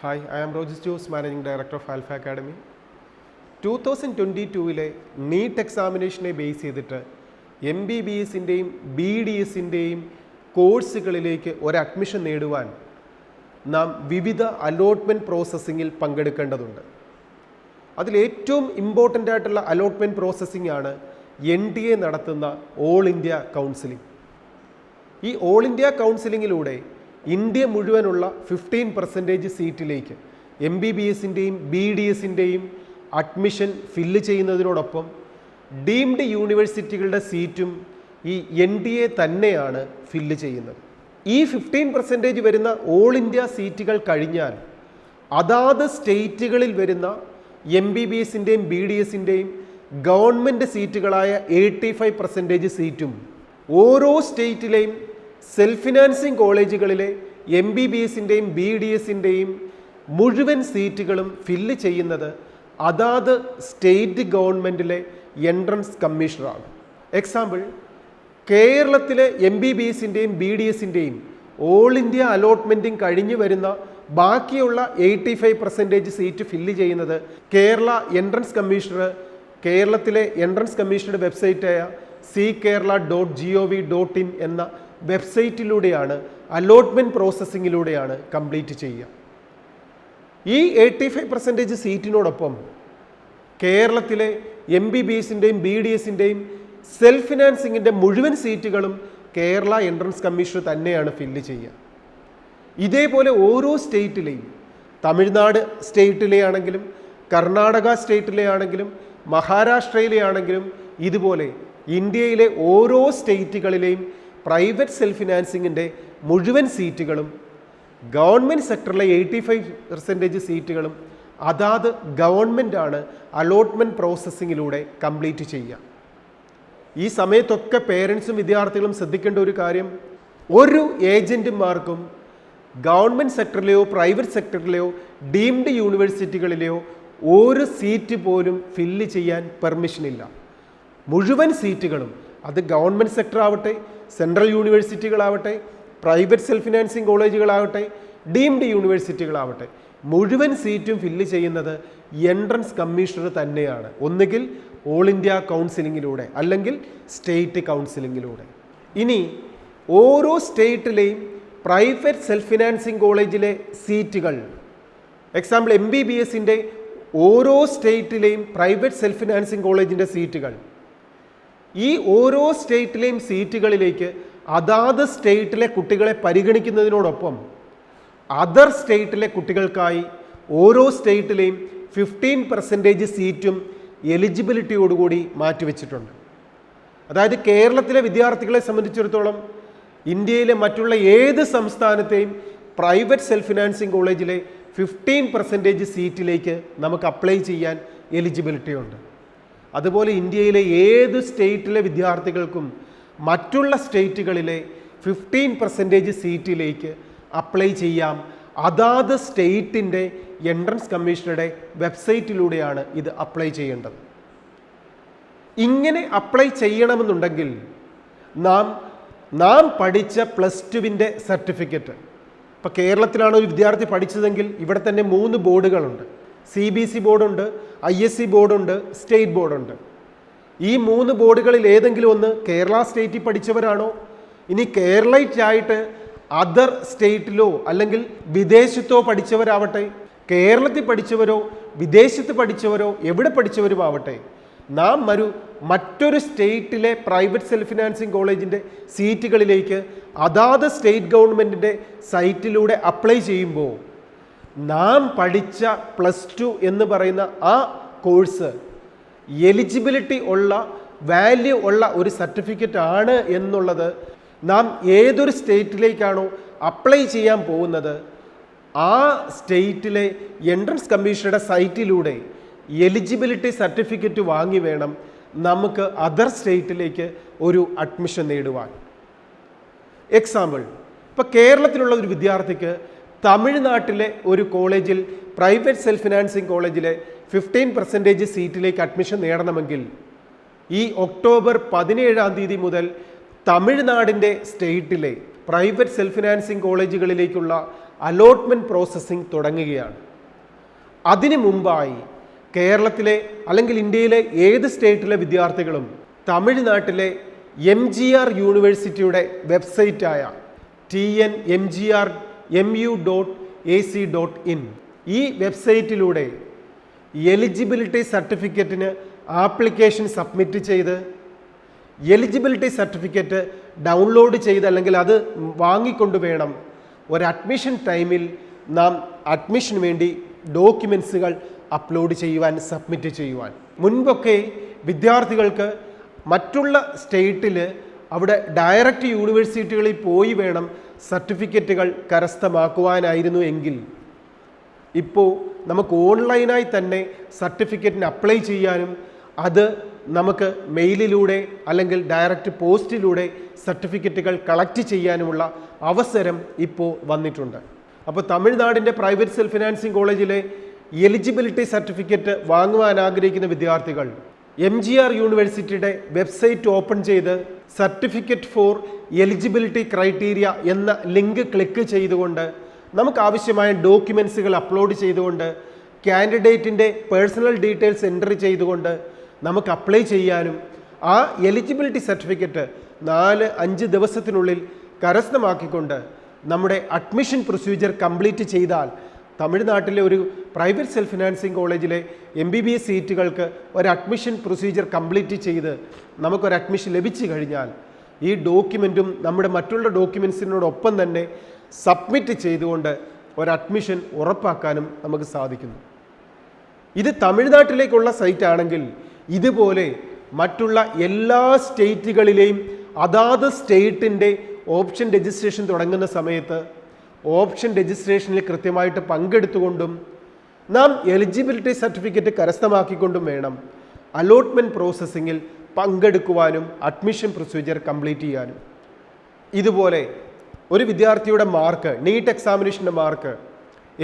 Hi, I am Rogis Juice, Managing Director of Alpha Academy. 2022 NEET examination base ചെയ്തിട്ട് MBBS-ൻ്റെയും BDS-ൻ്റെയും കോഴ്സുകളിലേക്ക് ഒരു admission നേടുവാൻ നാം വിവിധ അലോട്ട്മെൻറ്റ് പ്രോസസ്സിങ്ങിൽ പങ്കെടുക്കേണ്ടതുണ്ട്. അതിൽ ഏറ്റവും ഇമ്പോർട്ടൻ്റ് ആയിട്ടുള്ള അലോട്ട്മെൻറ്റ് പ്രോസസ്സിംഗ് ആണ് NDA നടത്തുന്ന ഓൾ ഇന്ത്യ കൗൺസിലിംഗ്. ഈ ഓൾ ഇന്ത്യ കൗൺസിലിങ്ങിലൂടെ ഇന്ത്യ മുഴുവനുള്ള 15% സീറ്റിലേക്ക് MBBS-ൻ്റെയും BDS-ൻ്റെയും അഡ്മിഷൻ ഫില്ല് ചെയ്യുന്നതിനോടൊപ്പം ഡീംഡ് യൂണിവേഴ്സിറ്റികളുടെ സീറ്റും ഈ NDA തന്നെയാണ് ഫില്ല് ചെയ്യുന്നത്. ഈ 15% വരുന്ന ഓൾ ഇന്ത്യ സീറ്റുകൾ കഴിഞ്ഞാൽ അതാത് സ്റ്റേറ്റുകളിൽ വരുന്ന MBBS-ൻ്റെയും BDS-ൻ്റെയും ഗവൺമെൻറ് സീറ്റുകളായ 85% സീറ്റും ഓരോ സ്റ്റേറ്റിലെയും സെൽഫ് ഫിനാൻസിങ് കോളേജുകളിലെ MBBS-ൻ്റെയും BDS-ൻ്റെയും മുഴുവൻ സീറ്റുകളും ഫില്ല് ചെയ്യുന്നത് അതാത് സ്റ്റേറ്റ് ഗവൺമെൻറ്റിലെ എൻട്രൻസ് കമ്മീഷണറാണ്. എക്സാമ്പിൾ, കേരളത്തിലെ MBBS-ൻ്റെയും BDS-ൻ്റെയും ഓൾ ഇന്ത്യ അലോട്ട്മെൻറ്റും കഴിഞ്ഞു വരുന്ന ബാക്കിയുള്ള 85% സീറ്റ് ഫില്ല് ചെയ്യുന്നത് കേരള എൻട്രൻസ് കമ്മീഷണർ കേരളത്തിലെ എൻട്രൻസ് കമ്മീഷണറുടെ വെബ്സൈറ്റായ ckerala.gov.in എന്ന വെബ്സൈറ്റിലൂടെയാണ്, അലോട്ട്മെൻറ്റ് പ്രോസസ്സിങ്ങിലൂടെയാണ് കംപ്ലീറ്റ് ചെയ്യുക. ഈ 85% സീറ്റിനോടൊപ്പം കേരളത്തിലെ MBBS-ൻ്റെയും BDS-ൻ്റെയും സെൽഫ് ഫിനാൻസിങ്ങിൻ്റെ മുഴുവൻ സീറ്റുകളും കേരള എൻട്രൻസ് കമ്മീഷണർ തന്നെയാണ് ഫില്ല് ചെയ്യുക. ഇതേപോലെ ഓരോ സ്റ്റേറ്റിലെയും, തമിഴ്നാട് സ്റ്റേറ്റിലെ ആണെങ്കിലും കർണാടക സ്റ്റേറ്റിലെ ആണെങ്കിലും മഹാരാഷ്ട്രയിലെ ആണെങ്കിലും ഇതുപോലെ ഇന്ത്യയിലെ ഓരോ സ്റ്റേറ്റുകളിലെയും പ്രൈവറ്റ് സെൽഫ് ഫിനാൻസിങ്ങിൻ്റെ മുഴുവൻ സീറ്റുകളും ഗവൺമെൻറ് സെക്ടറിലെ 85% സീറ്റുകളും അതാത് ഗവൺമെൻറ്റാണ് അലോട്ട്മെൻറ്റ് പ്രോസസ്സിങ്ങിലൂടെ കംപ്ലീറ്റ് ചെയ്യുക. ഈ സമയത്തൊക്കെ പേരൻസും വിദ്യാർത്ഥികളും ശ്രദ്ധിക്കേണ്ട ഒരു കാര്യം, ഒരു ഏജൻറ്റുമാർക്കും ഗവൺമെൻറ് സെക്ടറിലെയോ പ്രൈവറ്റ് സെക്ടറിലെയോ ഡീംഡ് യൂണിവേഴ്സിറ്റികളിലെയോ ഒരു സീറ്റ് പോലും ഫില്ല് ചെയ്യാൻ പെർമിഷനില്ല. മുഴുവൻ സീറ്റുകളും, അത് ഗവൺമെൻറ് സെക്ടർ ആവട്ടെ, സെൻട്രൽ യൂണിവേഴ്സിറ്റികളാവട്ടെ, പ്രൈവറ്റ് സെൽഫ് ഫിനാൻസിങ് കോളേജുകളാവട്ടെ, ഡീംഡ് യൂണിവേഴ്സിറ്റികളാവട്ടെ, മുഴുവൻ സീറ്റും ഫില്ല് ചെയ്യുന്നത് എൻട്രൻസ് കമ്മീഷണർ തന്നെയാണ്. ഒന്നുകിൽ ഓൾ ഇന്ത്യ കൗൺസിലിങ്ങിലൂടെ അല്ലെങ്കിൽ സ്റ്റേറ്റ് കൗൺസിലിങ്ങിലൂടെ. ഇനി ഓരോ സ്റ്റേറ്റിലെയും പ്രൈവറ്റ് സെൽഫ് ഫിനാൻസിങ് കോളേജിലെ സീറ്റുകൾ, എക്സാമ്പിൾ MBBS-ൻ്റെ ഓരോ സ്റ്റേറ്റിലെയും പ്രൈവറ്റ് സെൽഫ് ഫിനാൻസിങ് കോളേജിൻ്റെ സീറ്റുകൾ, ഈ ഓരോ സ്റ്റേറ്റിലെയും സീറ്റുകളിലേക്ക് അതാത് സ്റ്റേറ്റിലെ കുട്ടികളെ പരിഗണിക്കുന്നതിനോടൊപ്പം അതർ സ്റ്റേറ്റിലെ കുട്ടികൾക്കായി ഓരോ സ്റ്റേറ്റിലെയും 15% സീറ്റും എലിജിബിലിറ്റിയോടുകൂടി മാറ്റിവെച്ചിട്ടുണ്ട്. അതായത് കേരളത്തിലെ വിദ്യാർത്ഥികളെ സംബന്ധിച്ചിടത്തോളം ഇന്ത്യയിലെ മറ്റുള്ള ഏത് സംസ്ഥാനത്തെയും പ്രൈവറ്റ് സെൽഫ് ഫിനാൻസിങ് കോളേജിലെ 15% സീറ്റിലേക്ക് നമുക്ക് അപ്ലൈ ചെയ്യാൻ എലിജിബിലിറ്റി ഉണ്ട്. അതുപോലെ ഇന്ത്യയിലെ ഏത് സ്റ്റേറ്റിലെ വിദ്യാർത്ഥികൾക്കും മറ്റുള്ള സ്റ്റേറ്റുകളിലെ 15% സീറ്റിലേക്ക് അപ്ലൈ ചെയ്യാം. അതാത് സ്റ്റേറ്റിൻ്റെ എൻട്രൻസ് കമ്മീഷണറുടെ വെബ്സൈറ്റിലൂടെയാണ് ഇത് അപ്ലൈ ചെയ്യേണ്ടത്. ഇങ്ങനെ അപ്ലൈ ചെയ്യണമെന്നുണ്ടെങ്കിൽ നാം പഠിച്ച +2-ൻ്റെ സർട്ടിഫിക്കറ്റ്, ഇപ്പോൾ കേരളത്തിലാണ് ഒരു വിദ്യാർത്ഥി പഠിച്ചതെങ്കിൽ ഇവിടെ തന്നെ 3 ബോർഡുകളുണ്ട്. CBC ബോർഡുണ്ട്, ISC ബോർഡുണ്ട്, സ്റ്റേറ്റ് ബോർഡുണ്ട്. ഈ 3 ബോർഡുകളിൽ ഏതെങ്കിലും ഒന്ന് കേരള സ്റ്റേറ്റിൽ പഠിച്ചവരാണോ, ഇനി കേരളൈറ്റ് ആയിട്ട് അതർ സ്റ്റേറ്റിലോ അല്ലെങ്കിൽ വിദേശത്തോ പഠിച്ചവരാവട്ടെ, കേരളത്തിൽ പഠിച്ചവരോ വിദേശത്ത് പഠിച്ചവരോ എവിടെ പഠിച്ചവരും ആവട്ടെ, നാം മറ്റൊരു സ്റ്റേറ്റിലെ പ്രൈവറ്റ് സെൽഫ് ഫിനാൻസിങ് കോളേജിൻ്റെ സീറ്റുകളിലേക്ക് അതാത് സ്റ്റേറ്റ് ഗവൺമെൻറ്റിൻ്റെ സൈറ്റിലൂടെ അപ്ലൈ ചെയ്യുമ്പോൾ നാം പഠിച്ച +2 എന്ന് പറയുന്ന ആ കോഴ്സ് എലിജിബിലിറ്റി ഉള്ള, വാല്യൂ ഉള്ള ഒരു സർട്ടിഫിക്കറ്റ് ആണ് എന്നുള്ളത് നാം ഏതൊരു സ്റ്റേറ്റിലേക്കാണോ അപ്ലൈ ചെയ്യാൻ പോകുന്നത് ആ സ്റ്റേറ്റിലെ എൻട്രൻസ് കമ്മീഷണറുടെ സൈറ്റിലൂടെ എലിജിബിലിറ്റി സർട്ടിഫിക്കറ്റ് വാങ്ങി വേണം നമുക്ക് അതർ സ്റ്റേറ്റിലേക്ക് ഒരു അഡ്മിഷൻ നേടുവാൻ. എക്സാമ്പിൾ, ഇപ്പോൾ കേരളത്തിലുള്ള ഒരു വിദ്യാർത്ഥിക്ക് തമിഴ്നാട്ടിലെ ഒരു കോളേജിൽ പ്രൈവറ്റ് സെൽഫ് ഫിനാൻസിങ് കോളേജിലെ 15% സീറ്റിലേക്ക് അഡ്മിഷൻ നേടണമെങ്കിൽ ഈ ഒക്ടോബർ 17 മുതൽ തമിഴ്നാടിൻ്റെ സ്റ്റേറ്റിലെ പ്രൈവറ്റ് സെൽഫ് ഫിനാൻസിങ് കോളേജുകളിലേക്കുള്ള അലോട്ട്മെൻറ്റ് പ്രോസസ്സിംഗ് തുടങ്ങുകയാണ്. അതിനു മുമ്പായി കേരളത്തിലെ അല്ലെങ്കിൽ ഇന്ത്യയിലെ ഏത് സ്റ്റേറ്റിലെ വിദ്യാർത്ഥികളും തമിഴ്നാട്ടിലെ MGR യൂണിവേഴ്സിറ്റിയുടെ വെബ്സൈറ്റായ tnmgrmu.ac.in ഈ വെബ്സൈറ്റിലൂടെ എലിജിബിലിറ്റി സർട്ടിഫിക്കറ്റിന് ആപ്ലിക്കേഷൻ സബ്മിറ്റ് ചെയ്ത് എലിജിബിലിറ്റി സർട്ടിഫിക്കറ്റ് ഡൗൺലോഡ് ചെയ്ത് അല്ലെങ്കിൽ അത് വാങ്ങിക്കൊണ്ട് വേണം ഒരു അഡ്മിഷൻ ടൈമിൽ നാം അഡ്മിഷന് വേണ്ടി ഡോക്യുമെൻസുകൾ അപ്ലോഡ് ചെയ്യുവാൻ, സബ്മിറ്റ് ചെയ്യുവാൻ. മുൻപൊക്കെ വിദ്യാർത്ഥികൾക്ക് മറ്റുള്ള സ്റ്റേറ്റിൽ അവിടെ ഡയറക്റ്റ് യൂണിവേഴ്സിറ്റികളിൽ പോയി വേണം സർട്ടിഫിക്കറ്റുകൾ കരസ്ഥമാക്കുവാനായിരുന്നു എങ്കിൽ ഇപ്പോൾ നമുക്ക് ഓൺലൈനായി തന്നെ സർട്ടിഫിക്കറ്റിന് അപ്ലൈ ചെയ്യാനും അത് നമുക്ക് മെയിലിലൂടെ അല്ലെങ്കിൽ ഡയറക്റ്റ് പോസ്റ്റിലൂടെ സർട്ടിഫിക്കറ്റുകൾ കളക്ട് ചെയ്യാനുമുള്ള അവസരം ഇപ്പോൾ വന്നിട്ടുണ്ട്. അപ്പോൾ തമിഴ്നാടിൻ്റെ പ്രൈവറ്റ് സെൽഫ് ഫിനാൻസിങ് കോളേജിലെ എലിജിബിലിറ്റി സർട്ടിഫിക്കറ്റ് വാങ്ങുവാൻ ആഗ്രഹിക്കുന്ന വിദ്യാർത്ഥികൾ MGR യൂണിവേഴ്സിറ്റിയുടെ വെബ്സൈറ്റ് ഓപ്പൺ ചെയ്ത് സർട്ടിഫിക്കറ്റ് ഫോർ എലിജിബിലിറ്റി ക്രൈറ്റീരിയ എന്ന ലിങ്ക് ക്ലിക്ക് ചെയ്തുകൊണ്ട് നമുക്ക് ആവശ്യമായ ഡോക്യുമെൻസുകൾ അപ്ലോഡ് ചെയ്തുകൊണ്ട് കാൻഡിഡേറ്റിൻ്റെ പേഴ്സണൽ ഡീറ്റെയിൽസ് എൻട്രി ചെയ്തുകൊണ്ട് നമുക്ക് അപ്ലൈ ചെയ്യാനും ആ എലിജിബിലിറ്റി സർട്ടിഫിക്കറ്റ് 4-5 ദിവസത്തിനുള്ളിൽ കരസ്ഥമാക്കിക്കൊണ്ട് നമ്മുടെ അഡ്മിഷൻ പ്രൊസീജിയർ കംപ്ലീറ്റ് ചെയ്താൽ തമിഴ്നാട്ടിലെ ഒരു പ്രൈവറ്റ് സെൽഫ് ഫിനാൻസിങ് കോളേജിലെ MBBS സീറ്റുകൾക്ക് ഒരു അഡ്മിഷൻ പ്രൊസീജിയർ കംപ്ലീറ്റ് ചെയ്ത് നമുക്കൊരു അഡ്മിഷൻ ലഭിച്ചു കഴിഞ്ഞാൽ ഈ ഡോക്യുമെൻറ്റും നമ്മുടെ മറ്റുള്ള ഡോക്യുമെൻസിനോടൊപ്പം തന്നെ സബ്മിറ്റ് ചെയ്തുകൊണ്ട് ഒരു അഡ്മിഷൻ ഉറപ്പാക്കാനും നമുക്ക് സാധിക്കുന്നു. ഇത് തമിഴ്നാട്ടിലേക്കുള്ള സൈറ്റ് ആണെങ്കിൽ ഇതുപോലെ മറ്റുള്ള എല്ലാ സ്റ്റേറ്റുകളിലെയും അതാത് സ്റ്റേറ്റിൻ്റെ ഓപ്ഷൻ രജിസ്ട്രേഷൻ തുടങ്ങുന്ന സമയത്ത് ഓപ്ഷൻ രജിസ്ട്രേഷനിൽ കൃത്യമായിട്ട് പങ്കെടുത്തുകൊണ്ടും നാം എലിജിബിലിറ്റി സർട്ടിഫിക്കറ്റ് കരസ്ഥമാക്കിക്കൊണ്ടും വേണം അലോട്ട്മെൻറ്റ് പ്രോസസ്സിങ്ങിൽ പങ്കെടുക്കുവാനും അഡ്മിഷൻ പ്രൊസീജിയർ കംപ്ലീറ്റ് ചെയ്യാനും. ഇതുപോലെ ഒരു വിദ്യാർത്ഥിയുടെ മാർക്ക്, നീറ്റ് എക്സാമിനേഷൻ്റെ മാർക്ക്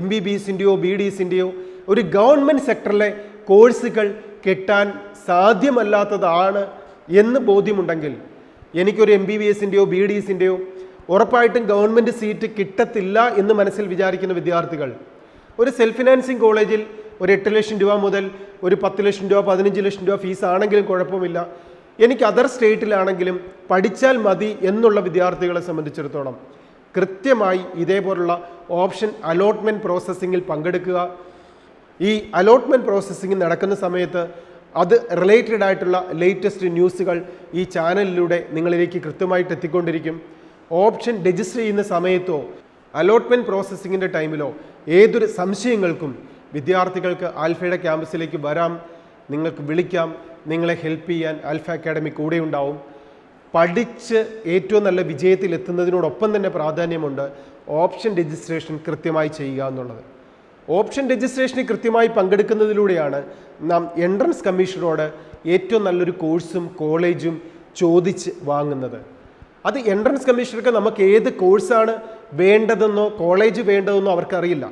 MBBSൻ്റെയോ BDSൻ്റെയോ ഒരു ഗവൺമെൻറ് സെക്ടറിലെ കോഴ്സുകൾ കിട്ടാൻ സാധ്യമല്ലാത്തതാണ് എന്ന് ബോധ്യമുണ്ടെങ്കിൽ എനിക്കൊരു MBBSൻ്റെയോ BDSൻ്റെയോ ഉറപ്പായിട്ടും ഗവൺമെൻറ് സീറ്റ് കിട്ടത്തില്ല എന്ന് മനസ്സിൽ വിചാരിക്കുന്ന വിദ്യാർത്ഥികൾ ഒരു സെൽഫ് ഫിനാൻസിങ് കോളേജിൽ ഒരു 8 ലക്ഷം രൂപ മുതൽ ഒരു 10 ലക്ഷം രൂപ 15 ലക്ഷം രൂപ ഫീസ് ആണെങ്കിലും കുഴപ്പമില്ല, എനിക്ക് അതർ സ്റ്റേറ്റിലാണെങ്കിലും പഠിച്ചാൽ മതി എന്നുള്ള വിദ്യാർത്ഥികളെ സംബന്ധിച്ചിടത്തോളം കൃത്യമായി ഇതേപോലുള്ള ഓപ്ഷൻ അലോട്ട്മെൻറ്റ് പ്രോസസ്സിങ്ങിൽ പങ്കെടുക്കുക. ഈ അലോട്ട്മെൻറ്റ് പ്രോസസ്സിങ് നടക്കുന്ന സമയത്ത് അത് റിലേറ്റഡ് ആയിട്ടുള്ള ലേറ്റസ്റ്റ് ന്യൂസുകൾ ഈ ചാനലിലൂടെ നിങ്ങളിലേക്ക് കൃത്യമായിട്ട് എത്തിക്കൊണ്ടിരിക്കും. ഓപ്ഷൻ രജിസ്റ്റർ ചെയ്യുന്ന സമയത്തോ അലോട്ട്മെൻറ്റ് പ്രോസസ്സിങ്ങിൻ്റെ ടൈമിലോ ഏതൊരു സംശയങ്ങൾക്കും വിദ്യാർത്ഥികൾക്ക് ആൽഫയുടെ ക്യാമ്പസിലേക്ക് വരാം, നിങ്ങൾക്ക് വിളിക്കാം, നിങ്ങളെ ഹെൽപ്പ് ചെയ്യാൻ ആൽഫ അക്കാഡമി കൂടെ ഉണ്ടാവും. പഠിച്ച് ഏറ്റവും നല്ല വിജയത്തിൽ എത്തുന്നതിനോടൊപ്പം തന്നെ പ്രാധാന്യമുണ്ട് ഓപ്ഷൻ രജിസ്ട്രേഷൻ കൃത്യമായി ചെയ്യുക എന്നുള്ളത്. ഓപ്ഷൻ രജിസ്ട്രേഷനിൽ കൃത്യമായി പങ്കെടുക്കുന്നതിലൂടെയാണ് നാം എൻട്രൻസ് കമ്മീഷനോട് ഏറ്റവും നല്ലൊരു കോഴ്സും കോളേജും ചോദിച്ച് വാങ്ങുന്നത്. അത് എൻട്രൻസ് കമ്മീഷണർക്ക് നമുക്ക് ഏത് കോഴ്സാണ് വേണ്ടതെന്നോ കോളേജ് വേണ്ടതെന്നോ അവർക്കറിയില്ല.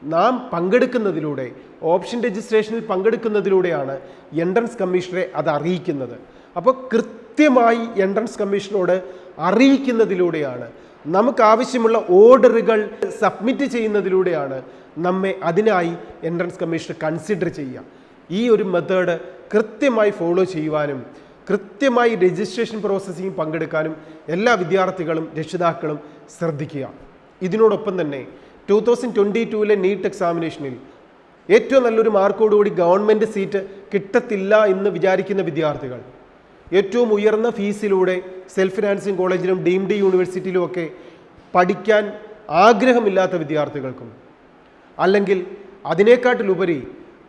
നാം പങ്കെടുക്കുന്നതിലൂടെ ഓപ്ഷൻ രജിസ്ട്രേഷനിൽ പങ്കെടുക്കുന്നതിലൂടെയാണ് എൻട്രൻസ് കമ്മീഷണറെ അത് അറിയിക്കുന്നത്. അപ്പോൾ കൃത്യമായി എൻട്രൻസ് കമ്മീഷനോട് അറിയിക്കുന്നതിലൂടെയാണ്, നമുക്ക് ആവശ്യമുള്ള ഓർഡറുകൾ സബ്മിറ്റ് ചെയ്യുന്നതിലൂടെയാണ് നമ്മെ അതിനായി എൻട്രൻസ് കമ്മീഷണർ കൺസിഡർ ചെയ്യുക. ഈ ഒരു മെത്തേഡ് കൃത്യമായി ഫോളോ ചെയ്യുവാനും കൃത്യമായി രജിസ്ട്രേഷൻ പ്രോസസ്സിംഗ് പങ്കെടുക്കാനും എല്ലാ വിദ്യാർത്ഥികളും രക്ഷിതാക്കളും ശ്രദ്ധിക്കുക. ഇതിനോടൊപ്പം തന്നെ 2022 നീറ്റ് എക്സാമിനേഷനിൽ ഏറ്റവും നല്ലൊരു മാർക്കോടുകൂടി ഗവൺമെൻറ് സീറ്റ് കിട്ടത്തില്ല എന്ന് വിചാരിക്കുന്ന വിദ്യാർത്ഥികൾ ഏറ്റവും ഉയർന്ന ഫീസിലൂടെ സെൽഫ് ഫിനാൻസിങ് കോളേജിലും ഡീംഡ് യൂണിവേഴ്സിറ്റിയിലുമൊക്കെ പഠിക്കാൻ ആഗ്രഹമില്ലാത്ത വിദ്യാർത്ഥികൾക്കും അല്ലെങ്കിൽ അതിനേക്കാട്ടിലുപരി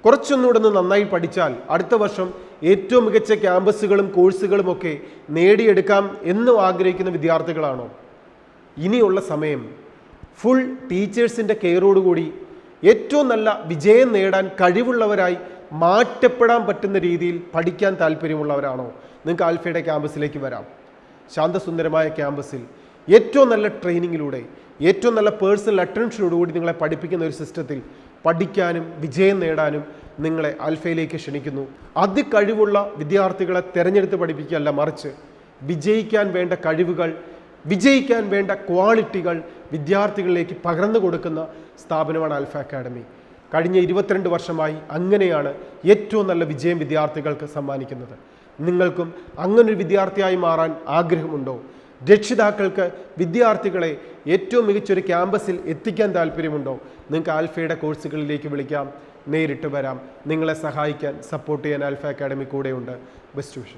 കുറച്ചൊന്നുകൂടെ നന്നായി പഠിച്ചാൽ അടുത്ത വർഷം ഏറ്റവും മികച്ച ക്യാമ്പസുകളും കോഴ്സുകളുമൊക്കെ നേടിയെടുക്കാം എന്നും ആഗ്രഹിക്കുന്ന വിദ്യാർത്ഥികളാണോ? ഇനിയുള്ള സമയം ഫുൾ ടീച്ചേഴ്സിൻ്റെ കെയറോടുകൂടി ഏറ്റവും നല്ല വിജയം നേടാൻ കഴിവുള്ളവരായി മാറ്റപ്പെടാൻ പറ്റുന്ന രീതിയിൽ പഠിക്കാൻ താല്പര്യമുള്ളവരാണോ? നിങ്ങൾക്ക് ആൽഫയുടെ ക്യാമ്പസിലേക്ക് വരാം. ശാന്തസുന്ദരമായ ക്യാമ്പസിൽ ഏറ്റവും നല്ല ട്രെയിനിങ്ങിലൂടെ ഏറ്റവും നല്ല പേഴ്സണൽ അറ്റൻഷനോടുകൂടി നിങ്ങളെ പഠിപ്പിക്കുന്ന ഒരു സിസ്റ്റത്തിൽ പഠിക്കാനും വിജയം നേടാനും നിങ്ങളെ ആൽഫയിലേക്ക് ക്ഷണിക്കുന്നു. അതികഴിവുള്ള വിദ്യാർത്ഥികളെ തിരഞ്ഞെടുത്ത് പഠിപ്പിക്കുകയല്ല, മറിച്ച് വിജയിക്കാൻ വേണ്ട കഴിവുകൾ വിജയിക്കാൻ വേണ്ട ക്വാളിറ്റികൾ വിദ്യാർത്ഥികളിലേക്ക് പകർന്നു കൊടുക്കുന്ന സ്ഥാപനമാണ് ആൽഫ അക്കാഡമി. കഴിഞ്ഞ 22 വർഷമായി അങ്ങനെയാണ് ഏറ്റവും നല്ല വിജയം വിദ്യാർത്ഥികൾക്ക് സമ്മാനിക്കുന്നത്. നിങ്ങൾക്കും അങ്ങനൊരു വിദ്യാർത്ഥിയായി മാറാൻ ആഗ്രഹമുണ്ടോ? രക്ഷിതാക്കൾക്ക് വിദ്യാർത്ഥികളെ ഏറ്റവും മികച്ചൊരു ക്യാമ്പസിൽ എത്തിക്കാൻ താല്പര്യമുണ്ടോ? നിങ്ങൾക്ക് ആൽഫയുടെ കോഴ്സുകളിലേക്ക് വിളിക്കാം, നേരിട്ട് വരാം. നിങ്ങളെ സഹായിക്കാൻ, സപ്പോർട്ട് ചെയ്യാൻ ആൽഫ അക്കാഡമി കൂടെയുണ്ട്. Best wishes.